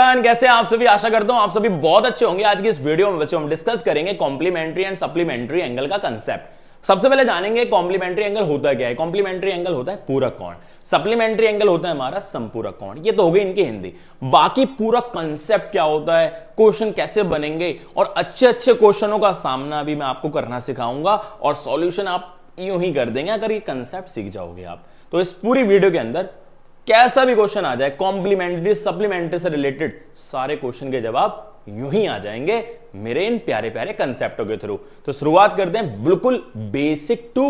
Everyone, कैसे हैं आप सभी। आशा करता हूं आप सभी बहुत अच्छे होंगे। आज की इस वीडियो में बच्चों हम डिस्कस करेंगे कॉम्प्लीमेंट्री एंड सप्लीमेंट्री एंगल का कंसेप्ट। सबसे पहले जानेंगे कॉम्प्लीमेंट्री एंगल होता क्या है। कॉम्प्लीमेंट्री एंगल होता है पूरक कोण, सप्लीमेंट्री एंगल होता है हमारा समपूरक कोण। ये तो हो गई इनकी हिंदी। बाकी पूरा कंसेप्ट क्या होता है, क्वेश्चन कैसे बनेंगे और अच्छे अच्छे क्वेश्चनों का सामना भी मैं आपको करना सिखाऊंगा और सॉल्यूशन आप यूं ही कर देंगे अगर ये कंसेप्ट सीख जाओगे आप। तो इस पूरी वीडियो के अंदर कैसा भी क्वेश्चन आ जाए कॉम्प्लीमेंट्री सप्लीमेंट्री से रिलेटेड, सारे क्वेश्चन के जवाब यूं ही आ जाएंगे मेरे इन प्यारे प्यारे कंसेप्टों के थ्रू। तो शुरुआत करते हैं बिल्कुल बेसिक टू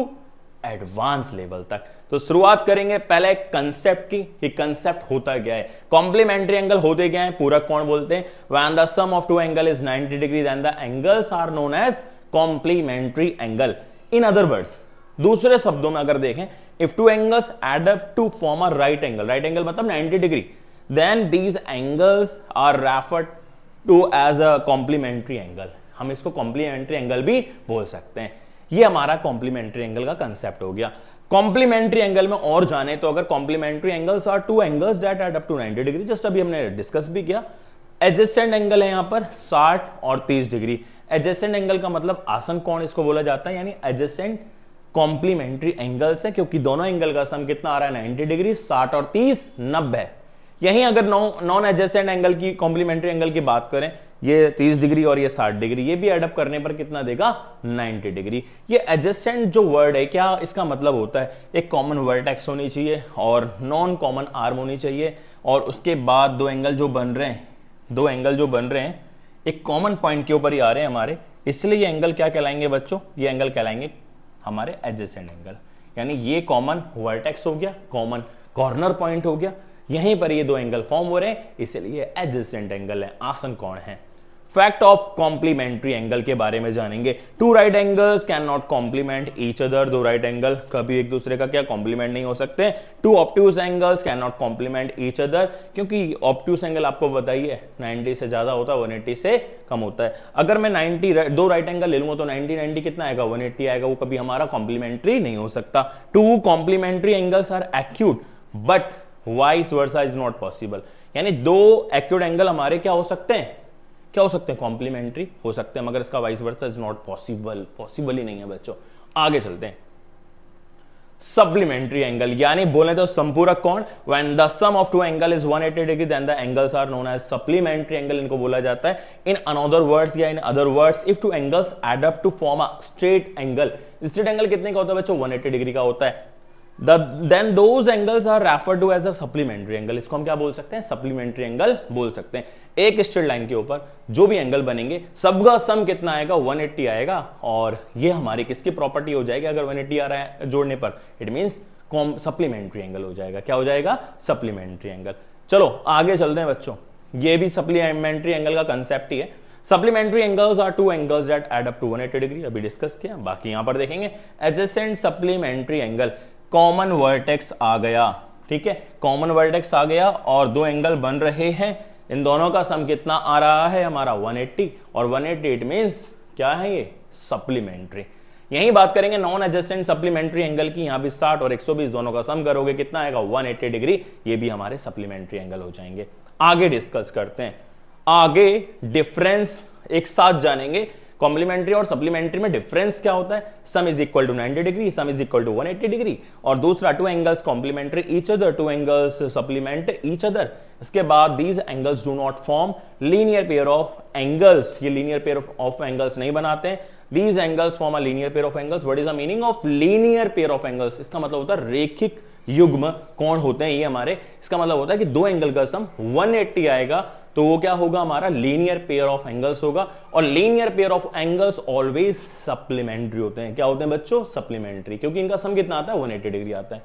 एडवांस लेवल तक। तो शुरुआत करेंगे पहले कंसेप्ट की कि कंसेप्ट होता क्या है। कॉम्प्लीमेंट्री एंगल होते क्या है, पूरक कोण बोलते हैं। When the sum of two angle is 90 degree then the angles are known as complementary angle. In other words, दूसरे शब्दों में अगर देखें, if two angles add up to form a right angle, right angle मतलब 90 degree, then these angles are referred to as a complementary angle. हम इसको complementary angle भी बोल सकते हैं। ये हमारा कॉम्प्लीमेंट्री एंगल का कंसेप्ट हो गया। कॉम्प्लीमेंट्री एंगल में और जाने तो अगर complementary angles are two angles that add up to 90 degree, just अभी हमने डिस्कस भी किया। एडजेसेंट एंगल है यहां पर 60 और 30 डिग्री। एडजेसेंट एंगल का मतलब आसन कोण इसको बोला जाता है, यानी एडजेसेंट कॉम्प्लीमेंट्री एंगल्स है, क्योंकि दोनों एंगल का सम कितना आ रहा है 90 डिग्री, 60 और 30 90। यहीं अगर नॉन एडजेसेंट एंगल की कॉम्प्लीमेंट्री एंगल की बात करें, ये 30 डिग्री और ये 60 डिग्री, ये भी एडअप करने पर कितना देगा 90 डिग्री। ये एडजेसेंट जो वर्ड है, क्या इसका मतलब होता है, एक कॉमन वर्टेक्स होनी चाहिए और नॉन कॉमन आर्म होनी चाहिए, और उसके बाद दो एंगल जो बन रहे हैं एक कॉमन पॉइंट के ऊपर ही आ रहे हैं हमारे, इसलिए ये एंगल क्या कहलाएंगे बच्चों, ये एंगल कहलाएंगे हमारे एडजेसेंट एंगल। यानी ये कॉमन वर्टेक्स हो गया, कॉमन कॉर्नर पॉइंट हो गया, यहीं पर ये दो एंगल फॉर्म हो रहे हैं, इसलिए एडजेसेंट एंगल है, आसन कोण है। फैक्ट ऑफ कॉम्प्लीमेंट्री एंगल के बारे में जानेंगे। Two right angles can not complement each other, दो राइट एंगल कभी एक दूसरे का क्या कॉम्प्लीमेंट नहीं हो सकते। Two obtuse angles can not complement each other, क्योंकि ऑब्ट्यूज एंगल आपको बताइए 90 से ज्यादा होता है, 180 से कम होता है। अगर मैं 90 दो राइट एंगल ले लूंगा तो 90 कितना आएगा 180 आएगा, वो कभी हमारा कॉम्प्लीमेंट्री नहीं हो सकता। Two complementary angles are acute but vice versa is not possible, यानी दो एक्यूट एंगल हमारे क्या हो सकते हैं, कॉम्प्लीमेंट्री हो सकते हैं, मगर इसका vice versa is not possible ही नहीं है बच्चों। आगे चलते हैं। सप्लीमेंट्री एंगल यानी बोले तो संपूरक कोण। When the sum of two angle is 180 degree then the angles are known as supplementary angle, इनको बोला जाता है। इन अनदर वर्ड्स या in other words, if two angles add up to form a straight angle, straight angle कितने का होता है बच्चों 180 डिग्री का होता है, then those angles are referred to as a supplementary angle। इसको हम क्या बोल सकते हैं, सप्लीमेंट्री एंगल बोल सकते हैं। एक स्ट्रेट लाइन के ऊपर जो भी एंगल बनेंगे सबका सम कितना आएगा 180 आएगा, और ये हमारी किसकी प्रॉपर्टी हो जाएगी, अगर 180 आ रहा है जोड़ने पर, इट मींस सप्लीमेंट्री एंगल हो जाएगा। क्या हो जाएगा, सप्लीमेंट्री एंगल। चलो आगे चलते हैं बच्चों, ये भी सप्लीमेंट्री एंगल का कंसेप्ट ही है। Supplementary angles are two angles that add up to 180 degree, अभी डिस्कस किया। बाकी यहां पर देखेंगे adjacent supplementary angle, common vertex आ गया, ठीक है, कॉमन वर्टेक्स आ गया और दो एंगल बन रहे हैं, इन दोनों का सम कितना आ रहा है हमारा 180, और 180 इट मींस क्या है ये सप्लीमेंट्री। यही बात करेंगे नॉन एडजेसेंट सप्लीमेंट्री एंगल की, यहां भी 60 और 120 दोनों का सम करोगे कितना आएगा 180 डिग्री, ये भी हमारे सप्लीमेंट्री एंगल हो जाएंगे। आगे डिस्कस करते हैं, आगे डिफरेंस एक साथ जानेंगे। कॉम्प्लीमेंट्री और सप्लीमेंट्री में डिफरेंस क्या होता है, sum is equal to 90 degree, sum is equal to 180 degree, और दूसरा two angles complementary each other, two angles supplement each other. इसके बाद these angles do not form linear pair of angles, ये linear pair of angles नहीं बनाते हैं। These angles form a linear pair of angles. What is the meaning of linear pair of angles? इसका मतलब होता है रेखिक युग्म कोण होते हैं ये हमारे। इसका मतलब होता है कि दो एंगल का सम 180 आएगा तो वो क्या होगा हमारा लीनियर पेयर ऑफ एंगल्स होगा, और linear pair of angles always supplementary होते हैं। क्या होते हैं बच्चों, सप्लीमेंट्री, क्योंकि इनका सम कितना आता है 180 डिग्री आता है।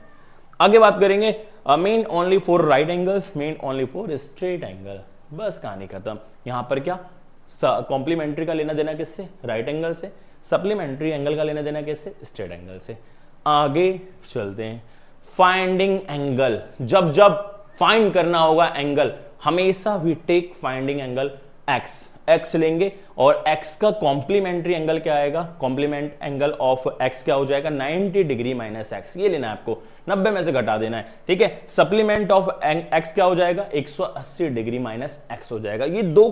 आगे बात करेंगे main only for right angles, main only for straight angle, बस कहानी खत्म। यहां पर क्या कॉम्प्लीमेंट्री का लेना देना किससे, राइट एंगल से, सप्लीमेंट्री एंगल का लेना देना किससे, स्ट्रेट एंगल से। आगे चलते हैं, फाइंडिंग एंगल, जब जब फाइंड करना होगा एंगल, हमेशा we take finding angle x लेंगे, और एक्स का कॉम्प्लीमेंट्री एंगल क्या आएगा, कॉम्प्लीमेंट एंगल ऑफ एक्स क्या हो जाएगा 90 डिग्री माइनस एक्स, ये लेना है आपको। 90 में से घटा देना है, ठीक है। सप्लीमेंट ऑफ एक्स क्या हो जाएगा, 180 डिग्री माइनस एक्स हो जाएगा। ये दो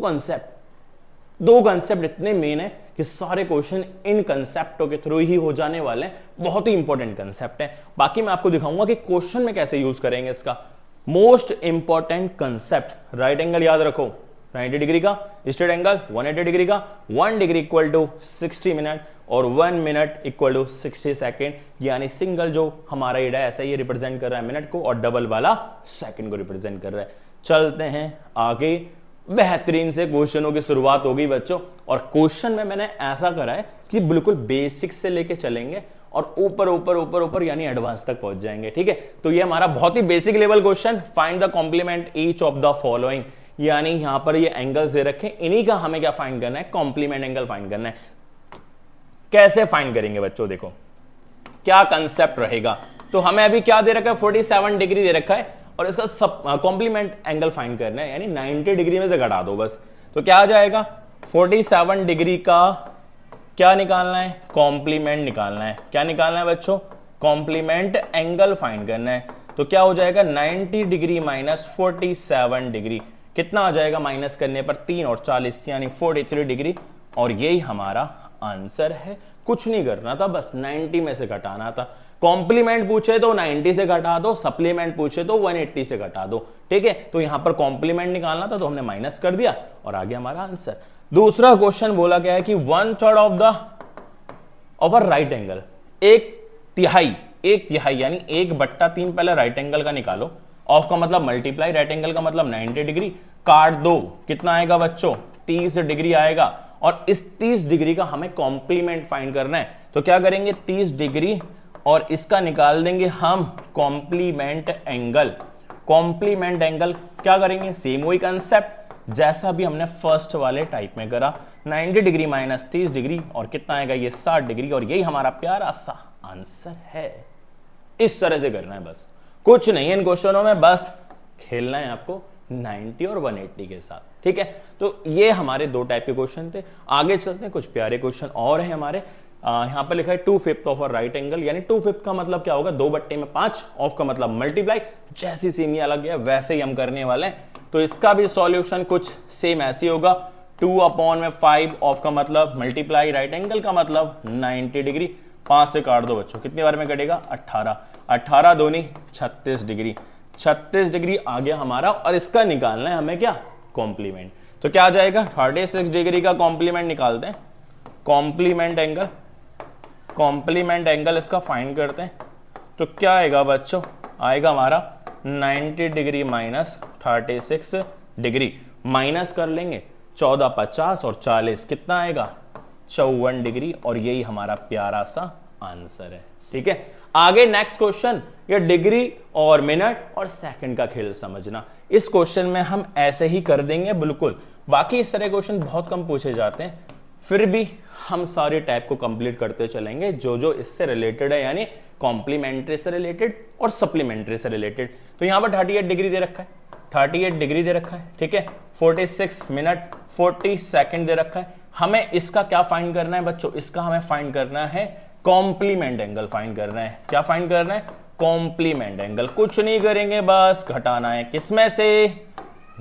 कंसेप्ट इतने मेन है कि सारे क्वेश्चन इन कंसेप्टों के थ्रू ही हो जाने वाले हैं। बहुत ही इंपॉर्टेंट कंसेप्ट है। बाकी मैं आपको दिखाऊंगा कि क्वेश्चन में कैसे यूज करेंगे इसका। Most important concept, right angle याद रखो 90 डिग्री का, स्ट्रेट एंगल 180 डिग्री का, 1 डिग्री इक्वल टू 60 मिनट और 1 मिनट इक्वल टू 60 सेकेंड। यानी सिंगल जो हमारा एडा ऐसा ये रिप्रेजेंट कर रहा है मिनट को, और डबल वाला सेकंड को रिप्रेजेंट कर रहा है। चलते हैं आगे, बेहतरीन से क्वेश्चनों की शुरुआत होगी बच्चों। और क्वेश्चन में मैंने ऐसा करा है कि बिल्कुल बेसिक से लेके चलेंगे और ऊपर ऊपर ऊपर ऊपर यानी एडवांस तक पहुंच जाएंगे, ठीक है। तो ये हमारा बहुत ही basic level question, find the complement each of the following. यानी यहां पर ये एंगल्स दे रखे, इन्हीं का हमें क्या फाइंड करना है, कॉम्प्लीमेंट एंगल फाइंड करना है। कैसे फाइंड करेंगे बच्चों, देखो क्या कंसेप्ट रहेगा। तो हमें अभी क्या दे रखा है, 47 डिग्री दे रखा है और इसका कॉम्प्लीमेंट एंगल फाइंड करना है, यानी 90 डिग्री में से घटा दो बस। तो क्या आ जाएगा, 47 डिग्री का क्या निकालना है, कॉम्प्लीमेंट निकालना है। क्या निकालना है बच्चों, कॉम्प्लीमेंट एंगल फाइंड करना है। तो क्या हो जाएगा, 90 डिग्री माइनस 47 डिग्री, कितना आ जाएगा माइनस करने पर 3 और 40 यानी 43 डिग्री। और यही हमारा आंसर है। कुछ नहीं करना था, बस 90 में से घटाना था। कॉम्प्लीमेंट पूछे तो 90 से घटा दो, सप्लीमेंट पूछे तो 180 से घटा दो, ठीक है। तो यहां पर कॉम्प्लीमेंट निकालना था तो हमने माइनस कर दिया और आ गया हमारा आंसर। दूसरा क्वेश्चन बोला गया है कि 1/3 ऑफ अ राइट एंगल, एक तिहाई यानी 1/3 पहले राइट एंगल का निकालो। ऑफ का मतलब मल्टीप्लाई, राइट एंगल का मतलब 90 डिग्री, काट दो, कितना आएगा बच्चों, 30 डिग्री आएगा। और इस 30 डिग्री का हमें कॉम्प्लीमेंट फाइंड करना है। तो क्या करेंगे, 30 डिग्री और इसका निकाल देंगे हम कॉम्प्लीमेंट एंगल। कॉम्प्लीमेंट एंगल क्या करेंगे, सेम वही कंसेप्ट जैसा भी हमने फर्स्ट वाले टाइप में करा, 90 डिग्री माइनस 30 डिग्री और कितना आएगा, ये 60 डिग्री। और यही हमारा प्यारा सा आंसर है। इस तरह से करना है, बस कुछ नहीं है इन क्वेश्चनों में, बस खेलना है आपको 90 और 180 के साथ, ठीक है। तो ये हमारे दो टाइप के क्वेश्चन थे। आगे चलते हैं, कुछ प्यारे क्वेश्चन और हैं हमारे। यहां पर लिखा है 2/5 ऑफ अ राइट एंगल, यानी 2/5 का मतलब क्या होगा, 2/5, ऑफ का मतलब मल्टीप्लाई। जैसी सेमी अलग है वैसे ही हम करने वाले हैं। तो इसका भी सॉल्यूशन कुछ सेम ऐसे होगा, 2/5, ऑफ का मतलब मल्टीप्लाई, राइट एंगल का मतलब 90 डिग्री। 5 से काट दो बच्चों, कितनी बार में कटेगा, 18 दूनी 36 डिग्री। 36 डिग्री आ गया हमारा और इसका निकालना है हमें क्या, कॉम्प्लीमेंट। तो क्या आ जाएगा, 36 डिग्री का कॉम्प्लीमेंट निकालते हैं। कॉम्प्लीमेंट एंगल इसका फाइंड करते हैं। तो क्या आएगा बच्चों, आएगा हमारा 90 डिग्री माइनस 36 डिग्री, माइनस कर लेंगे 14, 50 और 40, कितना आएगा, 54 डिग्री। और यही हमारा प्यारा सा आंसर है, ठीक है। आगे नेक्स्ट क्वेश्चन, ये डिग्री और मिनट और सेकंड का खेल समझना। इस क्वेश्चन में हम ऐसे ही कर देंगे बिल्कुल। बाकी इस तरह क्वेश्चन बहुत कम पूछे जाते हैं, फिर भी हम सारे टाइप को कंप्लीट करते चलेंगे जो जो इससे रिलेटेड है, यानी कॉम्प्लीमेंट्री से रिलेटेड और सप्लीमेंट्री से रिलेटेड। तो यहां पर 38 डिग्री दे रखा है, 38 डिग्री दे रखा है, ठीक है। 46 मिनट 40 सेकंड दे रखा है। हमें इसका क्या फाइंड करना है बच्चों, इसका हमें फाइंड करना है कॉम्प्लीमेंट एंगल फाइंड करना है। क्या फाइंड करना है, कॉम्प्लीमेंट एंगल। कुछ नहीं करेंगे, बस घटाना है, किसमें से,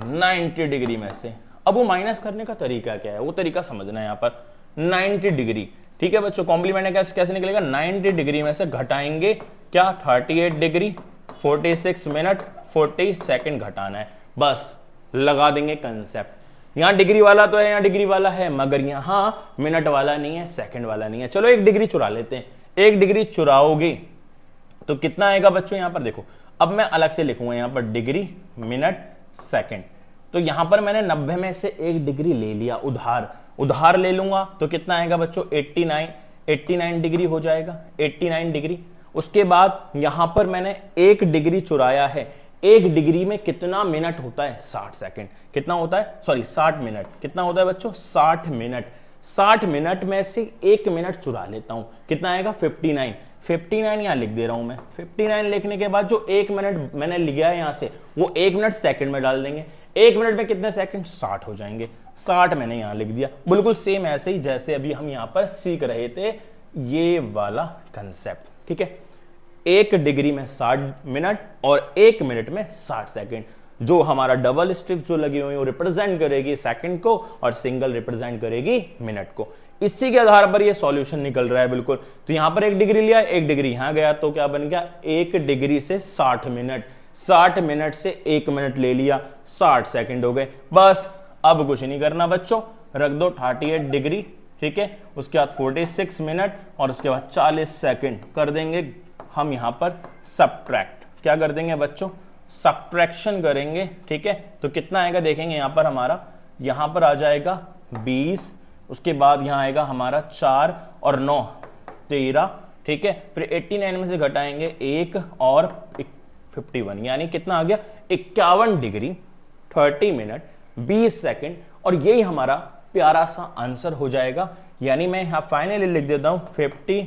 90 डिग्री में से। अब वो माइनस करने का तरीका क्या है, वो तरीका समझना है यहाँ पर। 90 डिग्री, ठीक है बच्चों, कॉम्प्लीमेंट एंगल कैसे निकलेगा, 90 डिग्री में से घटाएंगे क्या, 38 डिग्री, 46 मिनट 40 सेकंड घटाना है, बस लगा देंगे कंसेप्ट। यहां डिग्री वाला तो है, यहां डिग्री वाला है, मगर यहां मिनट वाला नहीं है, सेकंड वाला नहीं है। चलो 1 डिग्री चुरा लेते हैं। 1 डिग्री चुराओगे तो कितना आएगा बच्चों, यहां पर देखो, अब मैं अलग से लिखूंगा यहां पर डिग्री मिनट सेकंड। तो यहां पर मैंने 90 में से 1 डिग्री ले लिया, उधार ले लूंगा तो कितना आएगा बच्चों, 89 डिग्री हो जाएगा, 89 डिग्री। उसके बाद यहां पर मैंने 1 डिग्री चुराया है। 1 डिग्री में कितना मिनट होता है, 60 सेकंड। कितना होता है, सॉरी 60 मिनट। कितना होता है बच्चों, 60 मिनट। 60 मिनट में से 1 मिनट चुरा लेता हूं, कितना आएगा, 59 यहां लिख दे रहा हूं मैं। 59 लिखने के बाद जो 1 मिनट मैंने लिया है यहां से, वो 1 मिनट सेकंड में डाल देंगे। 1 मिनट में कितने सेकंड, 60 हो जाएंगे। 60 मैंने यहां लिख दिया, बिल्कुल सेम ऐसे ही जैसे अभी हम यहां पर सीख रहे थे ये वाला कंसेप्ट, ठीक है। 1 डिग्री में 60 मिनट और 1 मिनट में 60 सेकंड। जो हमारा डबल स्ट्रिप जो लगी हुई है वो रिप्रेजेंट करेगी सेकंड को और सिंगल रिप्रेजेंट करेगी मिनट को। इसी के आधार पर ये सॉल्यूशन निकल रहा है बिल्कुल। तो यहां पर 1 डिग्री लिया, 1 डिग्री यहां गया, तो क्या बन गया 1 डिग्री से 60 मिनट, 60 मिनट से 1 मिनट ले लिया, 60 सेकंड हो गए। बस अब कुछ नहीं करना बच्चों, रख दो 38 डिग्री, ठीक है, उसके बाद 46 मिनट और उसके बाद 40 सेकंड कर देंगे हम यहां पर सब्ट्रैक्ट। क्या कर देंगे बच्चों, सब्ट्रैक्शन करेंगे, ठीक है। तो कितना आएगा देखेंगे यहां पर हमारा, यहां पर आ जाएगा 20, उसके बाद यहां आएगा हमारा 4 और 9 13, ठीक है। फिर 89 में से घटाएंगे 1 और 51, यानी कितना आ गया 51 डिग्री 30 मिनट 20 सेकंड। और यही हमारा प्यारा सा आंसर हो जाएगा। यानी मैं यहां फाइनली लिख देता हूं 50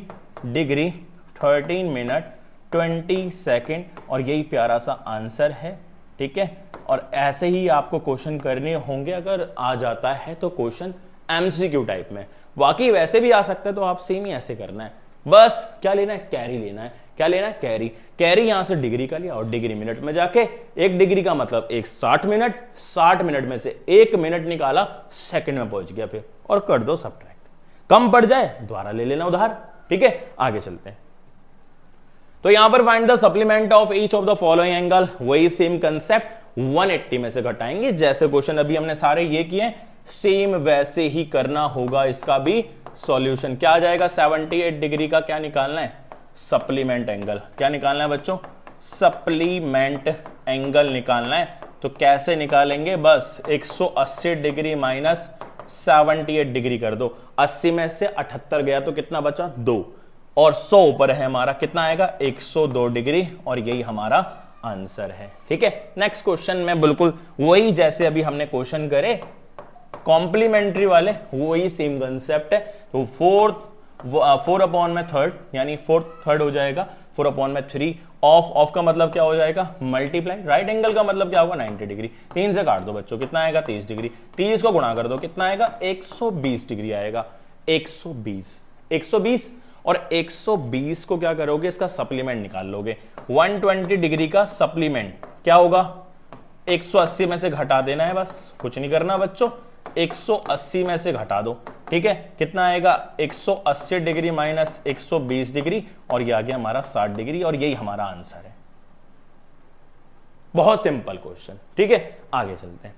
डिग्री 13 मिनट 20 सेकंड, और यही प्यारा सा आंसर है, ठीक है। और ऐसे ही आपको क्वेश्चन करने होंगे अगर आ जाता है तो क्वेश्चन एमसीक्यू टाइप में। बाकी वैसे भी आ सकता है, तो आप सेम ही ऐसे करना है। बस क्या लेना है, कैरी लेना है। क्या लेना है, कैरी। कैरी यहां से डिग्री का लिया और डिग्री मिनट में जाके 1 डिग्री का मतलब 1 60 मिनट, 60 मिनट में से 1 मिनट निकाला, सेकंड में पहुंच गया फिर, और कर दो सब्ट्रैक्ट। कम पड़ जाए दोबारा ले लेना उधार, ठीक है। आगे चलते हैं। तो यहां पर find the supplement of each of the following angle, वही सेम कंसेप्ट 180 में से घटाएंगे। जैसे क्वेश्चन अभी हमने सारे ये किए, सेम वैसे ही करना होगा इसका भी सॉल्यूशन। क्या आ जाएगा, 78 डिग्री का क्या निकालना है, सप्लीमेंट एंगल। क्या निकालना है बच्चों, सप्लीमेंट एंगल निकालना है। तो कैसे निकालेंगे, बस 180 डिग्री माइनस 78 डिग्री कर दो। 80 में से 78 गया तो कितना बचा, 2, और 100 ऊपर है हमारा, कितना आएगा 102 डिग्री, और यही हमारा आंसर है, ठीक है। नेक्स्ट क्वेश्चन में बिल्कुल वही जैसे अभी हमने क्वेश्चन करे कॉम्प्लीमेंट्री वाले, वही सेम कंसेप्ट है। तो 4 अपॉन में 3, यानी 4 3 हो जाएगा, 4 अपॉन में 3, ऑफ का मतलब क्या हो जाएगा, मल्टीप्लाई। राइट एंगल का मतलब क्या होगा, 90 डिग्री। 3 से काट दो बच्चों, कितना आएगा 30 डिग्री। 30 को गुणा कर दो, कितना आएगा 120 डिग्री आएगा, 120 और 120 को क्या करोगे, इसका सप्लीमेंट निकाल लोगे। 120 डिग्री का सप्लीमेंट क्या होगा, 180 में से घटा देना है, बस कुछ नहीं करना बच्चों, 180 में से घटा दो, ठीक है। कितना आएगा 180 डिग्री माइनस 120 डिग्री, और ये आ गया हमारा 60 डिग्री, और यही हमारा आंसर है। बहुत सिंपल क्वेश्चन, ठीक है। आगे चलते हैं।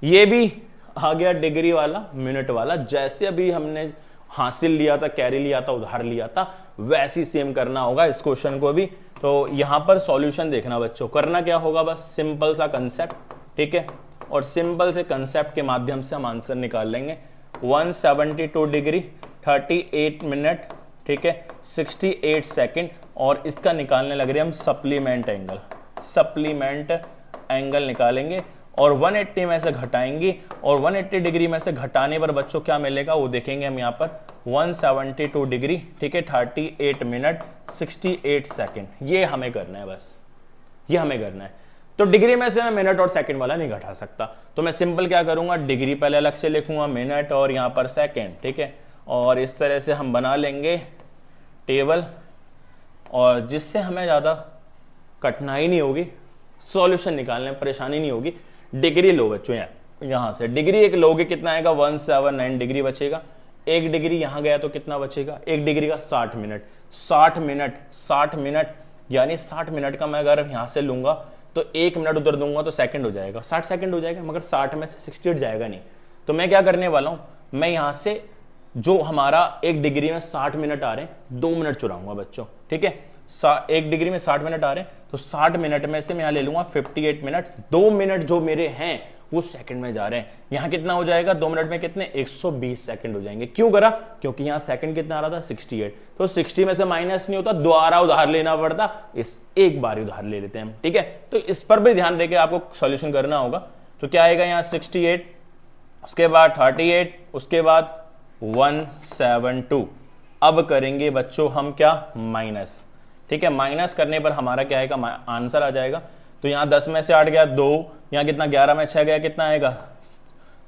ये भी आ गया डिग्री वाला, मिनट वाला, जैसे अभी हमने हासिल लिया था, कैरी लिया था, उधार लिया था, वैसे ही सेम करना होगा इस क्वेश्चन को भी। तो यहां पर सॉल्यूशन देखना बच्चों, करना क्या होगा, बस सिंपल सा कंसेप्ट, ठीक है। और सिंपल से कंसेप्ट के माध्यम से हम आंसर निकाल लेंगे। 172 डिग्री 38 मिनट, ठीक है, 68 सेकंड, और इसका निकालने लग रहे हैं हम सप्लीमेंट एंगल। सप्लीमेंट एंगल निकालेंगे और 180 में से घटाएंगे, और 180 डिग्री में से घटाने पर बच्चों क्या मिलेगा वो देखेंगे हम यहाँ पर। 172 डिग्री, ठीक है, 38 मिनट 68 सेकंड। ये हमें करना है, बस ये हमें करना है। तो डिग्री में से मैं मिनट और सेकंड वाला नहीं घटा सकता, तो मैं सिंपल क्या करूंगा, डिग्री पहले अलग से लिखूंगा, मिनट और यहाँ पर सेकंड, ठीक है। और इस तरह से हम बना लेंगे टेबल, और जिससे हमें ज़्यादा कठिनाई नहीं होगी, सॉल्यूशन निकालने में परेशानी नहीं होगी। डिग्री लो बच्चों, यहाँ से डिग्री एक लोगे, कितना आएगा 179 डिग्री बचेगा। 1 डिग्री यहाँ गया तो कितना बचेगा, 1 डिग्री का 60 मिनट, 60 मिनट, यानी 60 मिनट का मैं अगर यहाँ से लूंगा तो 1 मिनट उधर दूंगा तो सेकंड हो जाएगा, 60 सेकंड हो जाएगा, मगर 60 में से 68 जाएगा नहीं। तो मैं क्या करने वाला हूं, मैं यहां से जो हमारा 1 डिग्री में 60 मिनट आ रहे हैं, 2 मिनट चुराऊंगा बच्चों, ठीक है। 1 डिग्री में 60 मिनट आ रहे हैं, तो 60 मिनट में से मैं यहां ले लूंगा 58 मिनट। 2 मिनट जो मेरे हैं वो सेकंड में जा रहे हैं। यहां कितना हो जाएगा, 2 मिनट में कितने, 120 सेकंड हो जाएंगे। क्यों करा, क्योंकि यहां सेकंड कितना आ रहा था 68, तो 60 में से माइनस नहीं होता, दोबारा उधार लेना पड़ता, इस एक बार उधार ले लेते हैं हम, ठीक है। तो इस पर भी ध्यान देके आपको सॉल्यूशन करना होगा। तो क्या आएगा यहाँ 68, उसके बाद 38, उसके बाद 172। अब करेंगे बच्चों हम क्या, माइनस, ठीक है। माइनस करने पर हमारा क्या आएगा, आंसर आ जाएगा। तो यहाँ 10 में से 8 गया 2, यहाँ कितना 11 में 6 गया, कितना आएगा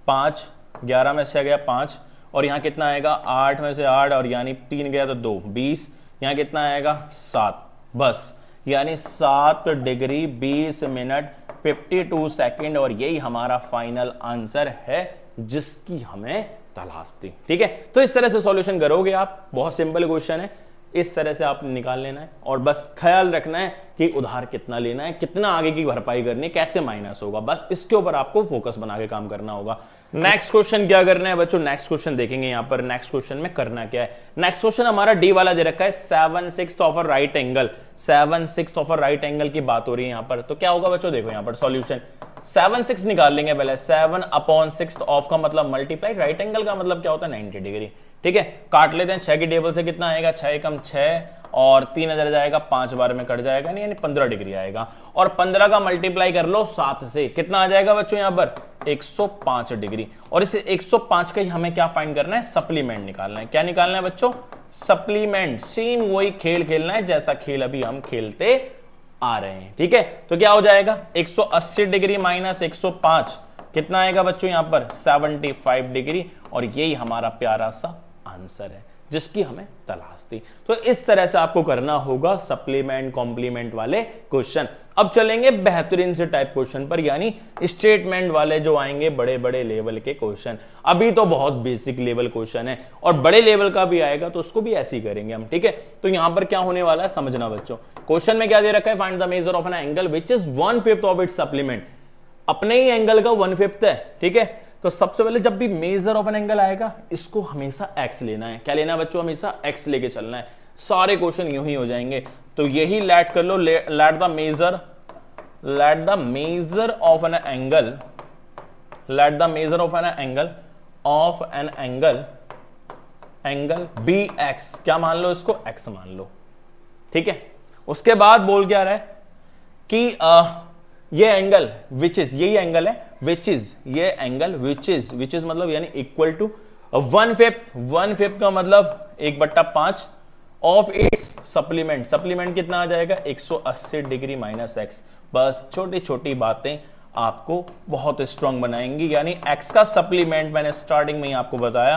5, 11 में 6 गया 5, और यहाँ कितना आएगा 8 में से 8, और यानी 3 गया तो 2, 20, यहाँ कितना आएगा 7, बस, यानी 7 डिग्री 20 मिनट 52 सेकेंड, और यही हमारा फाइनल आंसर है जिसकी हमें तलाश थी। ठीक है, तो इस तरह से सॉल्यूशन करोगे आप, बहुत सिंपल क्वेश्चन है, इस तरह से आपने निकाल लेना है और बस ख्याल रखना है कि उधार कितना लेना है, कितना आगे की भरपाई करनी है, कैसे माइनस होगा, बस इसके ऊपर आपको फोकस बना के काम करना होगा। नेक्स्ट क्वेश्चन क्या करना है बच्चों, नेक्स्ट क्वेश्चन देखेंगे यहां पर। नेक्स्ट क्वेश्चन में करना क्या है, नेक्स्ट क्वेश्चन हमारा डी वाला दे रखा है 7/6 of a right angle, 7/6 of a right angle की बात हो रही है यहां पर। तो क्या होगा बच्चों, देखो यहां पर सॉल्यूशन 7/6 निकाल लेंगे पहले। 7/6 ऑफ का मतलब मल्टीप्लाई, राइट एंगल का मतलब क्या होता है 90 डिग्री। ठीक है, काट लेते हैं 6 की टेबल से, कितना आएगा 6 एकम 6 और 3 इधर जाएगा, 5 बार में कट जाएगा, नहीं यानी 15 डिग्री आएगा। और 15 का मल्टीप्लाई कर लो 7 से, कितना आ जाएगा बच्चों यहां पर 105 डिग्री। और इस 105 का ही हमें क्या फाइंड करना है, सप्लीमेंट निकालना है। क्या निकालना है बच्चों, सप्लीमेंट। सेम वही खेल खेलना है जैसा खेल अभी हम खेलते आ रहे हैं। ठीक है, तो क्या हो जाएगा 180 डिग्री माइनस 105, कितना आएगा बच्चों यहां पर 75 डिग्री, और यही हमारा प्यारा सा आंसर है जिसकी हमें तलाश थी। तो इस तरह से आपको करना होगा सप्लीमेंट कॉम्प्लीमेंट वाले क्वेश्चन। अब चलेंगे बेहतरीन से टाइप क्वेश्चन पर, यानी स्टेटमेंट वाले जो आएंगे बड़े बड़े लेवल के क्वेश्चन। अभी तो बहुत बेसिक लेवल क्वेश्चन है और बड़े लेवल का भी आएगा तो उसको भी ऐसे ही करेंगे हम। ठीक है, तो यहां पर क्या होने वाला है समझना बच्चों। क्वेश्चन में क्या दे रखा है, find the measure of an angle which is 1/5 of its supplement. अपने ही एंगल का 1/5 है। ठीक है, तो सबसे पहले जब भी मेजर ऑफ एन एंगल आएगा इसको हमेशा एक्स लेना है। क्या लेना है बच्चों, हमेशा एक्स लेके चलना है। सारे क्वेश्चन यूं ही हो जाएंगे। तो यही लेट कर लो, let the measure of an angle, let the measure of an angle be x. क्या मान लो इसको, एक्स मान लो। ठीक है, उसके बाद बोल क्या रहा है कि ये एंगल विच इज, यही एंगल है विच इज, ये एंगल विच इज मतलब यानी इक्वल टू 1/5 का मतलब 1/5 ऑफ इट्स सप्लीमेंट। सप्लीमेंट कितना आ जाएगा 180 डिग्री माइनस एक्स। बस छोटी छोटी बातें आपको बहुत स्ट्रांग बनाएंगी। यानी एक्स का सप्लीमेंट मैंने स्टार्टिंग में ही आपको बताया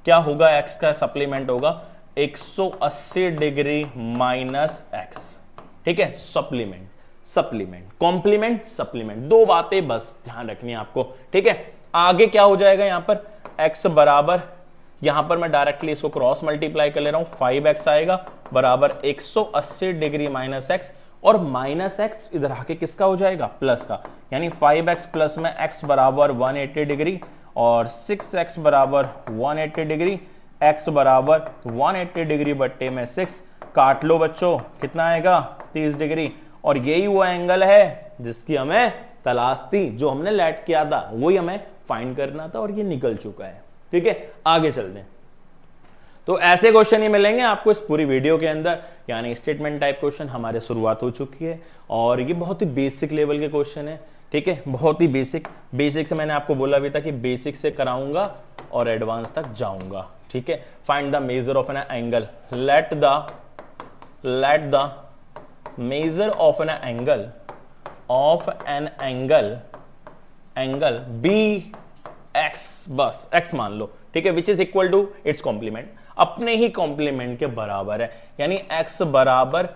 क्या होगा, एक्स का सप्लीमेंट होगा 180 डिग्री माइनस एक्स। ठीक है, सप्लीमेंट सप्लीमेंट कॉम्प्लीमेंट सप्लीमेंट, दो बातें बस ध्यान रखनी है आपको। ठीक है, आगे क्या हो जाएगा यहां पर x बराबर, यहां पर मैं डायरेक्टली इसको क्रॉस मल्टीप्लाई कर ले रहा हूं, 5x आएगा बराबर 180 डिग्री माइनस एक्स, और माइनस एक्स इधर आके किसका हो जाएगा, प्लस का, यानी 5x प्लस में x बराबर 180 डिग्री और 6x बराबर 180 डिग्री, x बराबर 180 डिग्री बट्टे में 6, काट लो बच्चों, कितना आएगा 30 डिग्री। और यही वो एंगल है जिसकी हमें तलाश थी, जो हमने लेट किया था वही हमें फाइंड करना था, और ये निकल चुका है। ठीक है, आगे चलते हैं। तो ऐसे क्वेश्चन ही मिलेंगे आपको इस पूरी वीडियो के अंदर, यानी स्टेटमेंट टाइप क्वेश्चन हमारे शुरुआत हो चुकी है, और ये बहुत ही बेसिक लेवल के क्वेश्चन है। ठीक है, बहुत ही बेसिक से मैंने आपको बोला भी था कि बेसिक से कराऊंगा और एडवांस तक जाऊंगा। ठीक है, find the measure of an angle, let the measure of an angle be x, बस एक्स मान लो। ठीक है, which is equal to its complement, अपने ही कॉम्प्लीमेंट के बराबर है, यानी एक्स बराबर,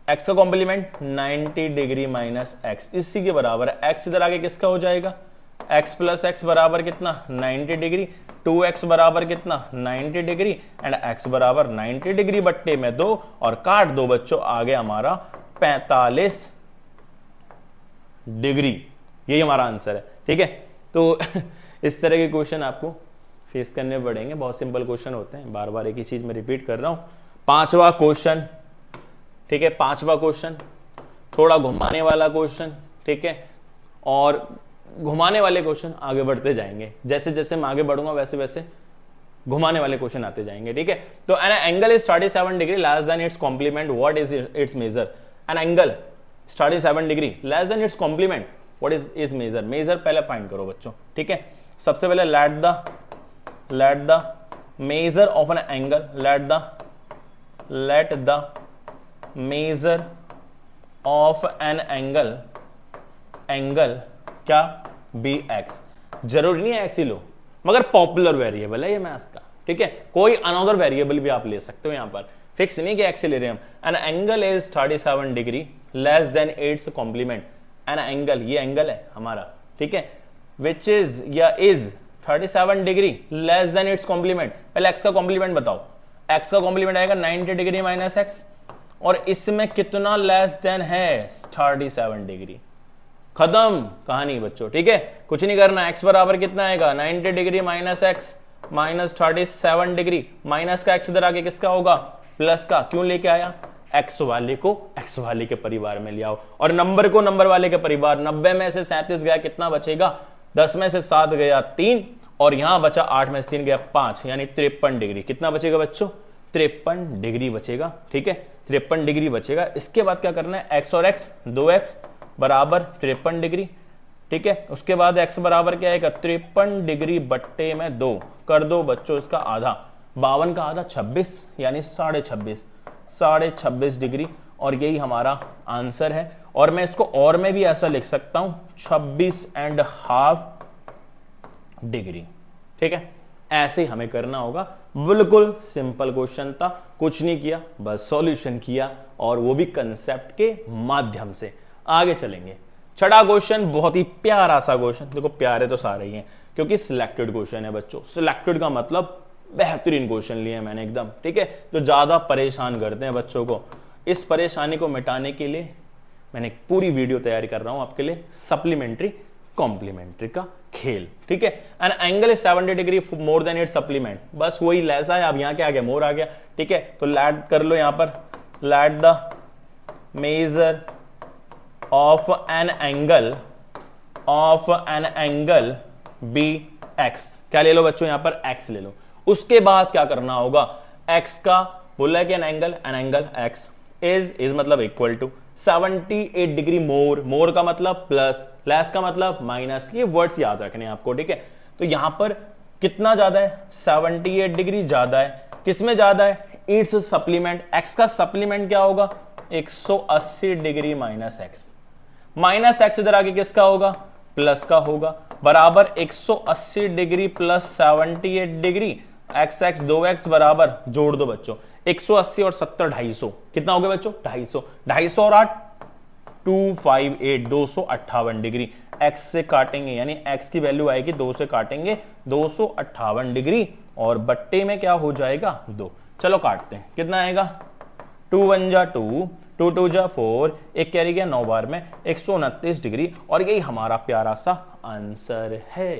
एक्स का कॉम्प्लीमेंट 90 डिग्री माइनस एक्स, इसी के बराबर है। एक्स इधर आगे किसका हो जाएगा, एक्स प्लस एक्स बराबर कितना 90 डिग्री, 2x बराबर कितना 90 डिग्री, एंड x बराबर 90 डिग्री बट्टे में 2, और काट दो बच्चों, आगे हमारा 45 डिग्री, यही हमारा आंसर है। ठीक है, तो इस तरह के क्वेश्चन आपको फेस करने पड़ेंगे, बहुत सिंपल क्वेश्चन होते हैं, बार बार एक ही चीज में रिपीट कर रहा हूं। पांचवा क्वेश्चन, ठीक है, पांचवा क्वेश्चन थोड़ा घुमाने वाला क्वेश्चन। ठीक है, और घुमाने वाले क्वेश्चन आगे बढ़ते जाएंगे, जैसे जैसे मैं आगे बढ़ूंगा वैसे वैसे घुमाने वाले क्वेश्चन आते जाएंगे। ठीक है, तो an angle is 37 degree less than its complement, what is its measure. An angle 37 degree less than its complement, what is is measure. Measure पहले फाइंड करो बच्चों। ठीक है, सबसे पहले let the measure of an angle, let the measure of an angle क्या be x, जरूरी नहीं है एक्स ही लो, मगर पॉपुलर वेरिएबल है ये मैथ्स का। ठीक है, कोई अनदर वेरिएबल भी आप ले सकते हो यहां पर, फिक्स नहीं कि एक्स ले रहे हैं हम। An angle is 37 degree less than its complement. An angle, ये एंगल है हमारा, ठीक है, विच इज या is 37 degree less than its complement. पहले एक्स का कॉम्प्लीमेंट बताओ। एक्स का कॉम्प्लीमेंट आएगा 90 डिग्री माइनस एक्स, और इसमें कितना लेस देन है 37 डिग्री। खत्म कहानी बच्चों, ठीक है, कुछ नहीं करना। एक्स बराबर कितना आएगा 90 degree minus x minus 37 degree. Minus का एक्स इधर आगे किसका होगा, प्लस का। क्यों लेके आया, एक्स वाले को एक्स वाले के परिवार में ले आओ, और नंबर को नंबर वाले के परिवार। 90 में से 37 गया, कितना बचेगा, 10 में से 7 गया 3, और यहां बचा 8 में से 3 गया 5, यानी 53 डिग्री। कितना बचेगा बच्चों, 53 डिग्री बचेगा, ठीक है, 53 डिग्री बचेगा। इसके बाद क्या करना है, एक्स और एक्स, 2x बराबर 53 डिग्री, ठीक है। उसके बाद x बराबर क्या आएगा, 53 डिग्री बट्टे में 2 कर दो बच्चों, इसका आधा, 52 का आधा 26, यानी 26.5 डिग्री, और यही हमारा आंसर है। और मैं इसको और में भी ऐसा लिख सकता हूं, 26.5 डिग्री, ठीक है। ऐसे ही हमें करना होगा। बिल्कुल सिंपल क्वेश्चन था, कुछ नहीं किया, बस सॉल्यूशन किया, और वो भी कंसेप्ट के माध्यम से। आगे चलेंगे, छठा क्वेश्चन, बहुत ही प्यारा सा क्वेश्चन। देखो प्यारे तो सारे ही हैं, क्योंकि सिलेक्टेड क्वेश्चन है बच्चों। सिलेक्टेड का मतलब बेहतरीन क्वेश्चन लिए हैं मैंने एकदम, ठीक है, जो ज्यादा परेशान करते हैं बच्चों को। इस परेशानी को मिटाने के लिए मैंने एक पूरी वीडियो तैयारी कर रहा हूं आपके लिए, सप्लीमेंट्री कॉम्प्लीमेंट्री का खेल, ठीक है। N angle is 70 degree more than it's supplement. बस वही लेसा है, अब यहां क्या आ गया, मोर आ गया, ठीक है। तो लैट कर लो यहां पर, let the measure of an angle be x. क्या ले लो बच्चों, यहां पर एक्स ले लो। उसके बाद क्या करना होगा, एक्स का बोला है कि एन एंगल एक्स इज मतलब इक्वल टू 78 डिग्री मोर का मतलब प्लस, लेस का मतलब माइनस। ये वर्ड्स याद रखने हैं आपको, ठीक है। तो यहां पर कितना ज्यादा है, 78 डिग्री ज्यादा है। किसमें ज्यादा है, इट्स सप्लीमेंट। एक्स का सप्लीमेंट क्या होगा, 180 degree minus x. Minus x इधर आगे किसका होगा, प्लस का होगा, बराबर 180 degree plus 78 degree. X x 2x बराबर, जोड़ दो बच्चों, 180 और 70 250। कितना हो गया बच्चों, 250। 250 और 8 258, 258 डिग्री। एक्स से काटेंगे, यानी एक्स की वैल्यू आएगी 2 से काटेंगे 258 डिग्री, और बट्टे में क्या हो जाएगा 2। चलो काटते हैं, कितना आएगा, 2 1 जा 2, 2 2 जा 4, एक कैरी गया 9 बार में, 129 डिग्री। और यही हमारा प्यारा सा आंसर है,